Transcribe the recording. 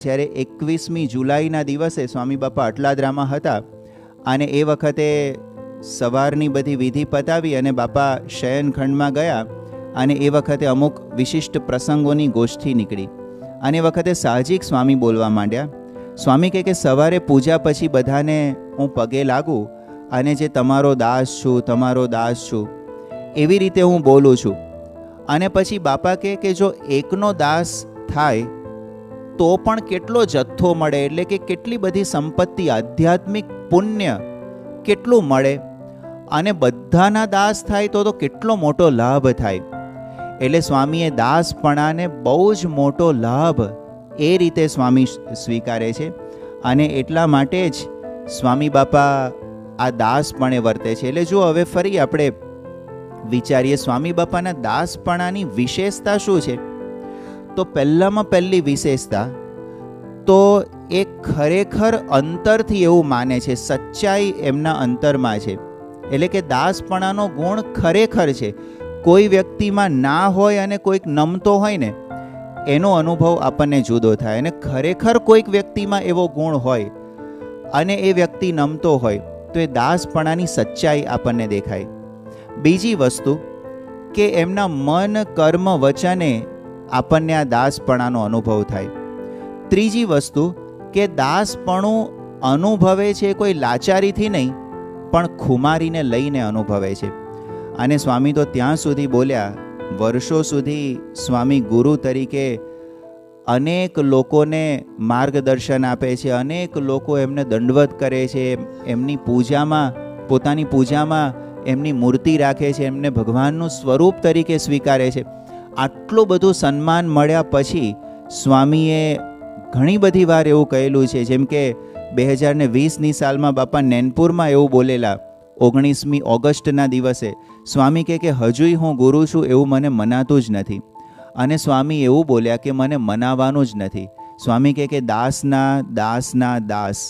જ્યારે 21મી જુલાઈના દિવસે સ્વામી બાપા અટલાદરામાં હતા અને એ વખતે સવારની બધી વિધિ પતાવી અને બાપા શયનખંડમાં ગયા અને એ વખતે અમુક વિશિષ્ટ પ્રસંગોની ગોષ્ઠી નીકળી અને એ વખતે સાહજિક સ્વામી બોલવા માંડ્યા. સ્વામી કહે કે સવારે પૂજા પછી બધાને હું પગે લાગું અને જે તમારો દાસ છું, તમારો દાસ છું, એવી રીતે હું બોલું છું. અને પછી બાપા કહે કે જો એકનો દાસ થાય તો પણ કેટલો જથ્થો મળે, એટલે કે કેટલી બધી સંપત્તિ, આધ્યાત્મિક પુણ્ય કેટલું મળે, અને બધાના દાસ થાય તો કેટલો મોટો લાભ થાય. એટલે સ્વામીએ દાસપણાને બહુ જ મોટો લાભ એ રીતે સ્વામી સ્વીકારે છે અને એટલા માટે જ સ્વામી બાપા આ દાસપણે વર્તે છે. એટલે જો હવે ફરી આપણે વિચારીએ સ્વામી બાપાના દાસપણાની વિશેષતા શું છે, તો પહેલામાં પહેલી વિશેષતા તો એ ખરેખર અંતરથી એવું માને છે, સચ્ચાઈ એમના અંતરમાં છે. એટલે કે દાસપણાનો ગુણ ખરેખર છે. કોઈ વ્યક્તિમાં ના હોય અને કોઈક નમતો હોય ને એનો અનુભવ આપણને જુદો થાય, અને ખરેખર કોઈક વ્યક્તિમાં એવો ગુણ હોય અને એ વ્યક્તિ નમતો હોય તો એ દાસપણાની સચ્ચાઈ આપણને દેખાય. બીજી વસ્તુ કે એમના મન, કર્મ, વચને આપણને આ દાસપણાનો અનુભવ થાય. ત્રીજી વસ્તુ કે દાસપણું અનુભવે છે કોઈ લાચારીથી નહીં પણ ખુમારીને લઈને અનુભવે છે. અને સ્વામી તો ત્યાં સુધી બોલ્યા, વર્ષો સુધી સ્વામી ગુરુ તરીકે અનેક લોકોને માર્ગદર્શન આપે છે, અનેક લોકો એમને દંડવત કરે છે, એમની પૂજામાં, પોતાની પૂજામાં એમની મૂર્તિ રાખે છે, એમને ભગવાનનું સ્વરૂપ તરીકે સ્વીકારે છે. આટલું બધું સન્માન મળ્યા પછી સ્વામીએ ઘણી બધી વાર એવું કહેલું છે, જેમ કે 2020ની સાલમાં બાપા નૈનપુરમાં એવું બોલેલા, 19મી ઓગસ્ટના દિવસે સ્વામી કહે કે હજુય હું ગુરુ છું એવું મને મનાતું જ નથી. અને સ્વામી એવું બોલ્યા કે મને મનાવાનું જ નથી. સ્વામી કહે કે દાસના દાસના દાસ,